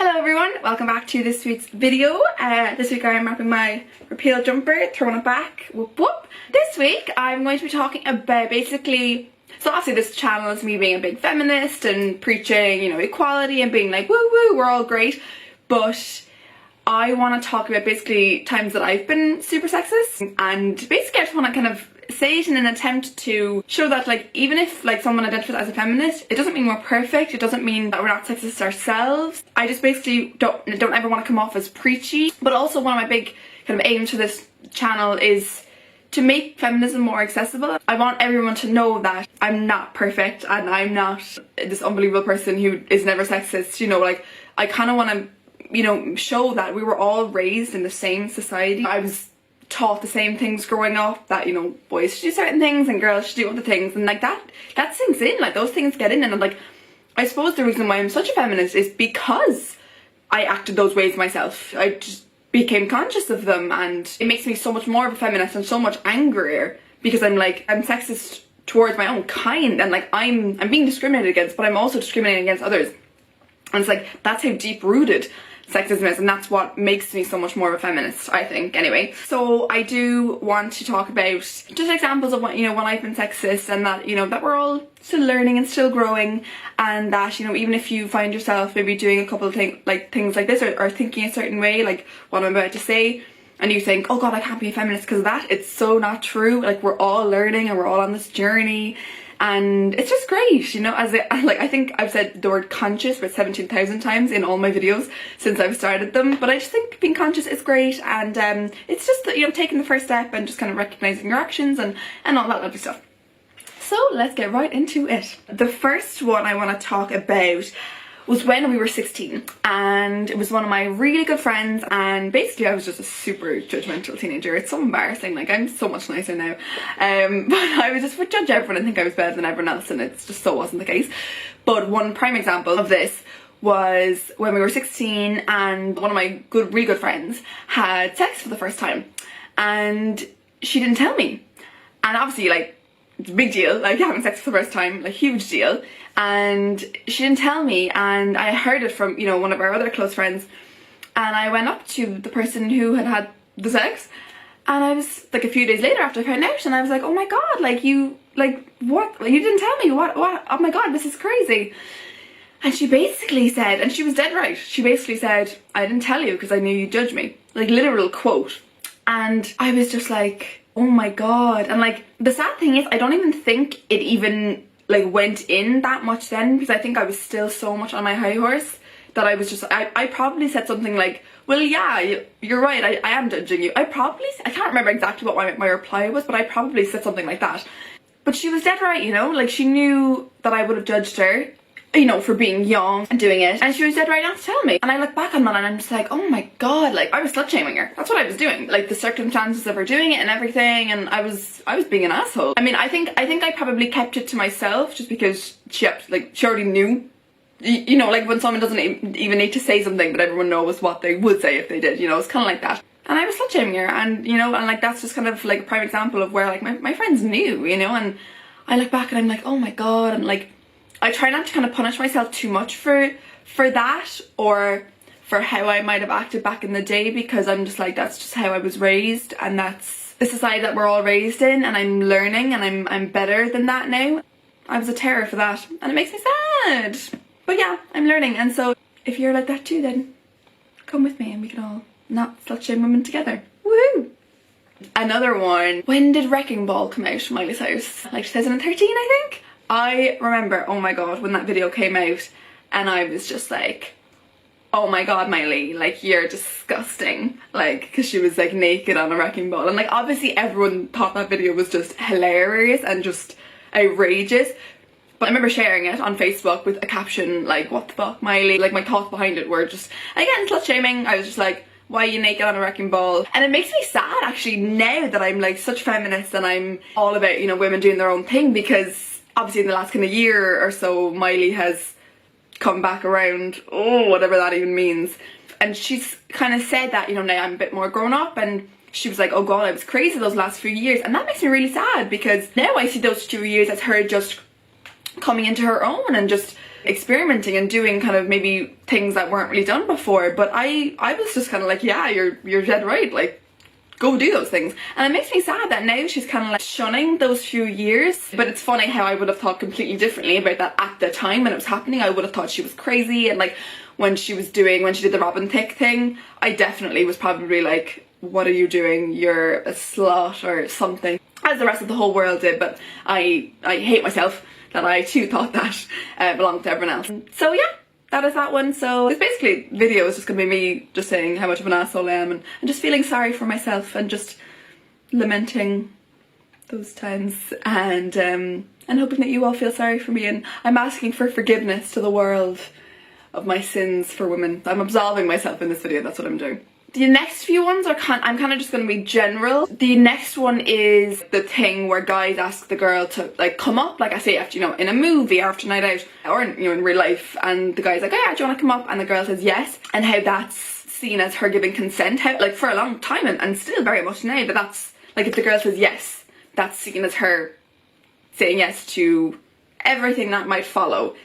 Hello everyone, welcome back to this week's video. This week I'm wrapping my repeal jumper, throwing it back, whoop whoop. This week I'm going to be talking about basically, so obviously this channel is me being a big feminist and preaching, you know, equality and being like woo woo, we're all great, but I want to talk about basically times that I've been super sexist, and basically I just want to kind of say it in an attempt to show that, like, even if like someone identifies as a feminist, it doesn't mean we're perfect, it doesn't mean that we're not sexist ourselves. I just basically don't ever want to come off as preachy. But also one of my big kind of aims for this channel is to make feminism more accessible. I want everyone to know that I'm not perfect and I'm not this unbelievable person who is never sexist, you know, like I kind of want to, you know, show that we were all raised in the same society. I was taught the same things growing up, that, you know, boys should do certain things and girls should do other things, and like that sinks in, like those things get in. And like, I suppose the reason why I'm such a feminist is because I acted those ways myself. I just became conscious of them, and it makes me so much more of a feminist and so much angrier because I'm sexist towards my own kind, and like I'm being discriminated against, but I'm also discriminating against others. And it's like, that's how deep rooted sexism is, and that's what makes me so much more of a feminist, I think. Anyway, so I do want to talk about just examples of what, you know, when I've been sexist, and that, you know, that we're all still learning and still growing, and that, you know, even if you find yourself maybe doing a couple of things like this, or thinking a certain way, like what I'm about to say, and you think, oh god, I can't be a feminist because of that, it's so not true. Like, we're all learning and we're all on this journey. And it's just great, you know, I think I've said the word conscious about 17,000 times in all my videos since I've started them, but I just think being conscious is great, and it's just that, you know, taking the first step and just kind of recognising your actions and all that lovely stuff. So let's get right into it. The first one I want to talk about was when we were 16, and it was one of my really good friends, and basically I was just a super judgmental teenager. It's so embarrassing, like I'm so much nicer now, but I would judge everyone and think I was better than everyone else, and it's just so wasn't the case. But one prime example of this was when we were 16, and one of my really good friends had sex for the first time, and she didn't tell me. And obviously, like, it's a big deal, like having sex for the first time, like huge deal. And she didn't tell me, and I heard it from, you know, one of our other close friends, and I went up to the person who had the sex, and I was like, a few days later after I found out, and I was like, oh my god, like, you, like, what, like, you didn't tell me, what, oh my god, this is crazy. And she basically said, and she was dead right, she basically said, I didn't tell you because I knew you'd judge me, like, literal quote. And I was just like, oh my god. And like, the sad thing is, I don't even think it even like went in that much then, because I think I was still so much on my high horse that I was just, I probably said something like, well, yeah, you're right, I am judging you. I can't remember exactly what my reply was, but I probably said something like that. But she was dead right, you know, like, she knew that I would have judged her, you know, for being young and doing it, and she was dead right not to tell me. And I look back on that and I'm just like, oh my god, like, I was slut shaming her. That's what I was doing, like the circumstances of her doing it and everything, and I was being an asshole. I mean, I think I probably kept it to myself just because she already knew, you know, like when someone doesn't even need to say something, but everyone knows what they would say if they did, you know, it's kind of like that. And I was slut shaming her, and, you know, and like, that's just kind of like a prime example of where, like, my friends knew, you know. And I look back and I'm like, oh my god. And like, I try not to kind of punish myself too much for that, or for how I might have acted back in the day, because I'm just like, that's just how I was raised, and that's the society that we're all raised in, and I'm learning, and I'm better than that now. I was a terror for that, and it makes me sad. But yeah, I'm learning, and so if you're like that too, then come with me and we can all not slut shame women together. Woohoo! Another one, when did Wrecking Ball come out, Miley's House? Like 2013, I think? I remember, oh my god, when that video came out, and I was just like, oh my god, Miley, like, you're disgusting. Like, because she was like naked on a wrecking ball, and like, obviously everyone thought that video was just hilarious and just outrageous. But I remember sharing it on Facebook with a caption like, what the fuck, Miley? Like, my thoughts behind it were just, again, slut shaming. I was just like, why are you naked on a wrecking ball? And it makes me sad, actually, now that I'm like such a feminist and I'm all about, you know, women doing their own thing, because obviously in the last kind of year or so, Miley has come back around, oh, whatever that even means. And she's kind of said that, you know, now I'm a bit more grown up, and she was like, oh god, I was crazy those last few years. And that makes me really sad, because now I see those 2 years as her just coming into her own and just experimenting and doing kind of maybe things that weren't really done before. But I was just kind of like, yeah, you're dead right, like, go do those things. And it makes me sad that now she's kind of like shunning those few years. But it's funny how I would have thought completely differently about that at the time when it was happening. I would have thought she was crazy, and like when she did the Robin Thicke thing, I definitely was probably like, what are you doing? You're a slut or something, as the rest of the whole world did. But I hate myself that I too thought that belonged to everyone else. So yeah, that is that one. So this basically video is just gonna be me just saying how much of an asshole I am, and just feeling sorry for myself and just lamenting those times, and hoping that you all feel sorry for me. And I'm asking for forgiveness to the world of my sins for women. I'm absolving myself in this video, that's what I'm doing. The next few ones are I'm kind of just going to be general. The next one is the thing where guys ask the girl to like come up, like I say, after, you know, in a movie, after a night out, or in, you know, in real life, and the guy's like, oh yeah, do you want to come up? And the girl says yes, and how that's seen as her giving consent, how, like, for a long time, and still very much now, but that's like, if the girl says yes, that's seen as her saying yes to everything that might follow.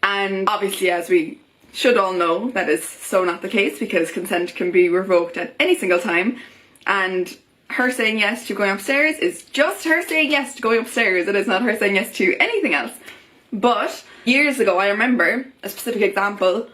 And obviously, as we should all know, that is so not the case, because consent can be revoked at any single time. And her saying yes to going upstairs is just her saying yes to going upstairs. It is not her saying yes to anything else. But years ago, I remember a specific example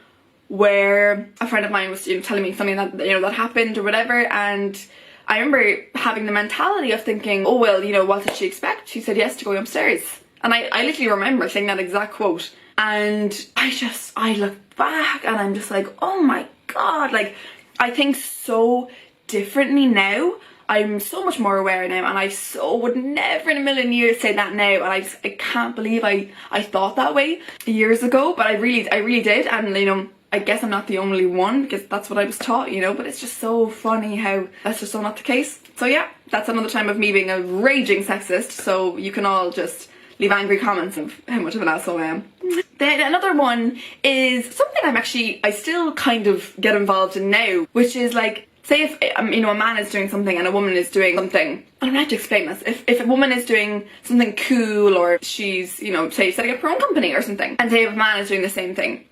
where a friend of mine was, you know, telling me something that, you know, that happened or whatever, and I remember having the mentality of thinking, oh well, you know, what did she expect? She said yes to going upstairs. And I literally remember saying that exact quote. And I look back and I'm just like, oh my god, like, I think so differently now. I'm so much more aware now, and I so would never in a million years say that now, and I can't believe I thought that way years ago, but I really did. And you know, I guess I'm not the only one, because that's what I was taught, you know, but it's just so funny how that's just so not the case. So yeah, that's another time of me being a raging sexist, so you can all just leave angry comments of how much of an asshole I am. Then another one is something I still kind of get involved in now, which is like, say if, you know, a man is doing something and a woman is doing something, I don't know how to explain this. If a woman is doing something cool, or she's, you know, say setting up her own company or something, and say if a man is doing the same thing,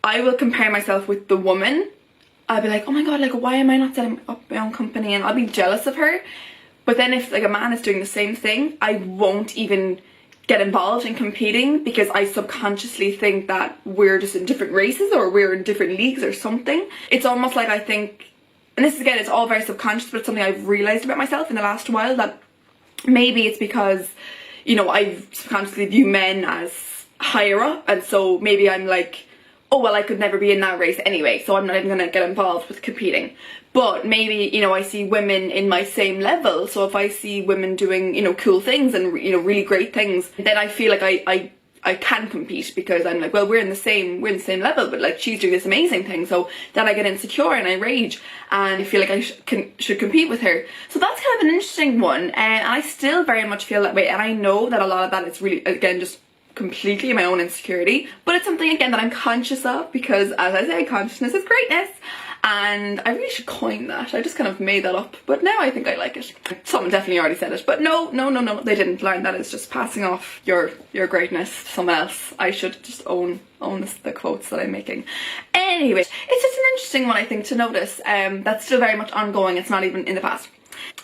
I will compare myself with the woman. I'll be like, oh my god, like, why am I not setting up my own company? And I'll be jealous of her. But then if like a man is doing the same thing, I won't even get involved in competing, because I subconsciously think that we're just in different races, or we're in different leagues or something. It's almost like I think, and this is, again, it's all very subconscious, but it's something I've realised about myself in the last while, that maybe it's because, you know, I subconsciously view men as higher up, and so maybe I'm like, oh well, I could never be in that race anyway, so I'm not even gonna get involved with competing. But maybe, you know, I see women in my same level, so if I see women doing, you know, cool things and, you know, really great things, then I feel like I can compete, because I'm like, well, we're in the same level, but like, she's doing this amazing thing. So then I get insecure and I rage, and I feel like I should compete with her. So that's kind of an interesting one, and I still very much feel that way, and I know that a lot of that is really, again, just completely my own insecurity, but it's something, again, that I'm conscious of, because as I say, consciousness is greatness. And I really should coin that. I just kind of made that up, but now I think I like it. Someone definitely already said it, but no, they didn't learn that. It's just passing off your greatness to someone else. I should just own the quotes that I'm making. Anyway, it's just an interesting one, I think, to notice. That's still very much ongoing. It's not even in the past.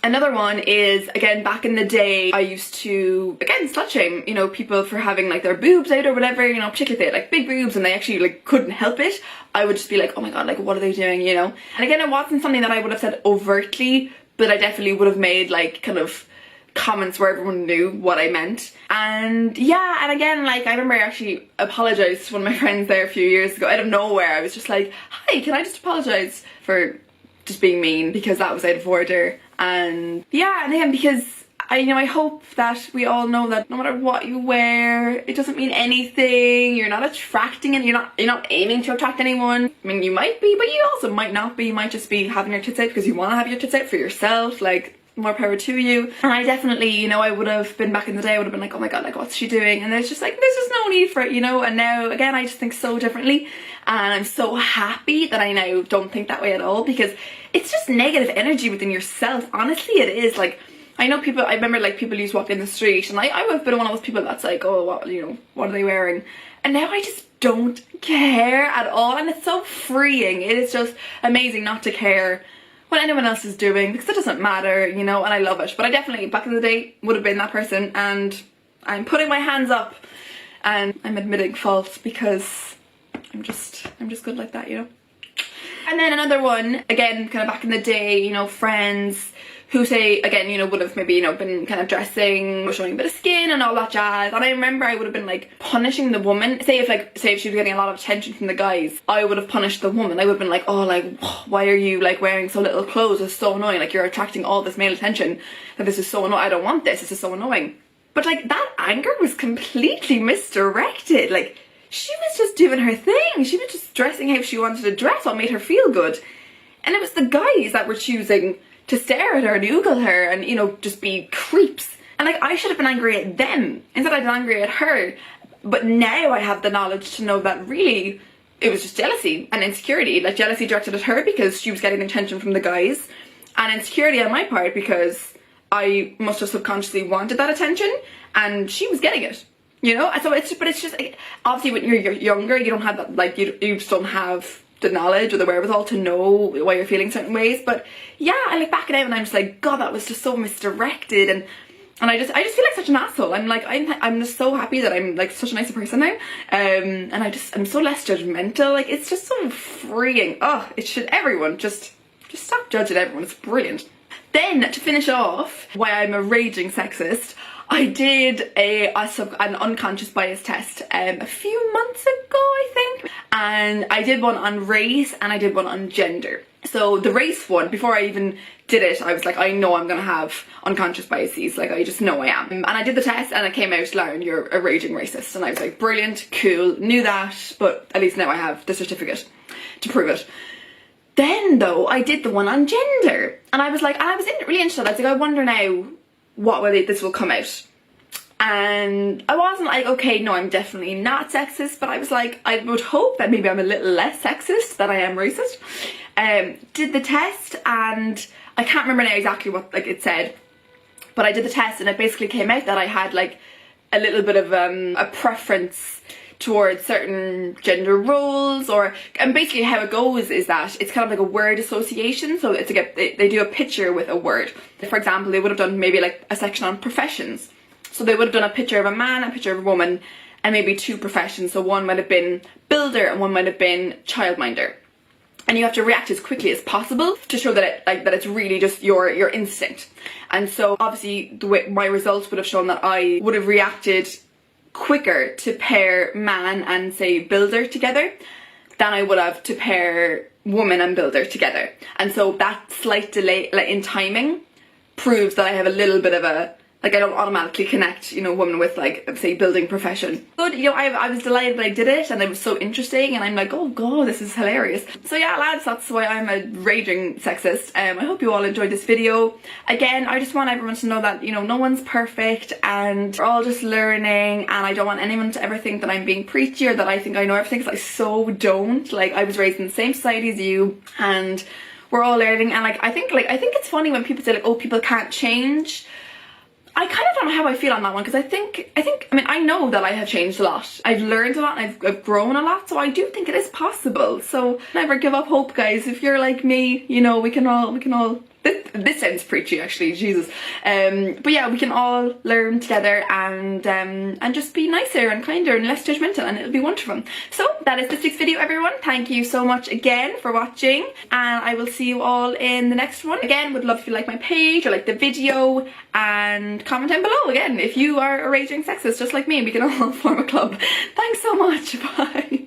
Another one is, again, back in the day, I used to, again, slut shame, you know, people for having like their boobs out or whatever, you know, particularly if they had like big boobs and they actually like couldn't help it. I would just be like, oh my god, like, what are they doing, you know? And again, it wasn't something that I would have said overtly, but I definitely would have made like kind of comments where everyone knew what I meant. And yeah, and again, like, I remember I actually apologised to one of my friends there a few years ago out of nowhere. I was just like, hi, can I just apologise for just being mean, because that was out of order. And yeah, and again, because I hope that we all know that no matter what you wear, it doesn't mean anything. You're not attracting and you're not aiming to attract anyone. I mean, you might be, but you also might not be. You might just be having your tits out because you want to have your tits out for yourself. Like, more power to you. And I definitely, you know, I would have been back in the day, I would have been like, oh my god, like, what's she doing? And there's just no need for it, you know. And now, again, I just think so differently, and I'm so happy that I now don't think that way at all, because it's just negative energy within yourself. Honestly, it is. Like, I know people, I remember like people used to walk in the street, and I would have been one of those people that's like, oh, what, you know, what are they wearing? And now I just don't care at all, and it's so freeing. It is just amazing not to care what anyone else is doing, because it doesn't matter, you know, and I love it. But I definitely, back in the day, would have been that person, and I'm putting my hands up and I'm admitting fault, because I'm just good like that, you know. And then another one, again, kind of back in the day, you know, friends who say, again, you know, would have maybe, you know, been kind of dressing or showing a bit of skin and all that jazz. And I remember I would have been like punishing the woman. Say if she was getting a lot of attention from the guys, I would have punished the woman. I would have been like, oh, like, why are you like wearing so little clothes? It's so annoying. Like, you're attracting all this male attention. Like, this is so annoying. I don't want this. This is so annoying. But like, that anger was completely misdirected. Like, she was just doing her thing. She was just dressing how she wanted to dress, what made her feel good. And it was the guys that were choosing to stare at her and oogle her and, you know, just be creeps. And like, I should have been angry at them instead I'd been angry at her. But now I have the knowledge to know that really it was just jealousy and insecurity. Like, jealousy directed at her because she was getting attention from the guys, and insecurity on my part because I must have subconsciously wanted that attention and she was getting it, you know. So it's just like, obviously when you're younger, you don't have that, like, you just don't have the knowledge or the wherewithal to know why you're feeling certain ways. But yeah, I look back at it and I'm just like, God, that was just so misdirected, and I just feel like such an asshole. I'm like, I'm just so happy that I'm like such a nicer person now, and I'm so less judgmental. Like, it's just so freeing. Oh, it should, everyone just stop judging everyone. It's brilliant. Then to finish off why I'm a raging sexist, I did an unconscious bias test a few months ago, I think, and I did one on race and I did one on gender. So the race one, before I even did it, I was like, I know I'm gonna have unconscious biases, like, I just know I am. And I did the test and it came out, Lauren, you're a raging racist. And I was like, brilliant, cool, knew that, but at least now I have the certificate to prove it. Then though, I did the one on gender, and I was like, and I was really interested. I was like, I wonder now what way this will come out. And I wasn't like, okay, no, I'm definitely not sexist, but I was like, I would hope that maybe I'm a little less sexist than I am racist. Did the test, and I can't remember now exactly what like it said, but I did the test and it basically came out that I had like a little bit of a preference towards certain gender roles, and basically how it goes is that it's kind of like a word association. So it's like they do a picture with a word. For example, they would have done maybe like a section on professions. So they would have done a picture of a man, a picture of a woman, and maybe two professions. So one might have been builder and one might have been childminder. And you have to react as quickly as possible to show that it's really just your instinct. And so obviously the way my results would have shown that I would have reacted quicker to pair man and say builder together than I would have to pair woman and builder together. And so that slight delay in timing proves that I have a little bit of a, like, I don't automatically connect, you know, woman with, like, say, building profession. Good, you know, I was delighted that I did it, and it was so interesting, and I'm like, oh god, this is hilarious. So yeah, lads, that's why I'm a raging sexist. I hope you all enjoyed this video. Again, I just want everyone to know that, you know, no one's perfect, and we're all just learning, and I don't want anyone to ever think that I'm being preachy or that I think I know everything, because I so don't. Like, I was raised in the same society as you, and we're all learning, and I think it's funny when people say, like, oh, people can't change. I kind of don't know how I feel on that one, because I mean, I know that I have changed a lot. I've learned a lot and I've grown a lot, so I do think it is possible. So never give up hope, guys. If you're like me, you know, we can all this sounds preachy, actually, Jesus. But yeah, we can all learn together and just be nicer and kinder and less judgmental, and it'll be wonderful. So that is this week's video, everyone. Thank you so much again for watching, and I will see you all in the next one. Again, would love if you like my page or like the video, and comment down below again if you are a raging sexist just like me. We can all form a club. Thanks so much. Bye.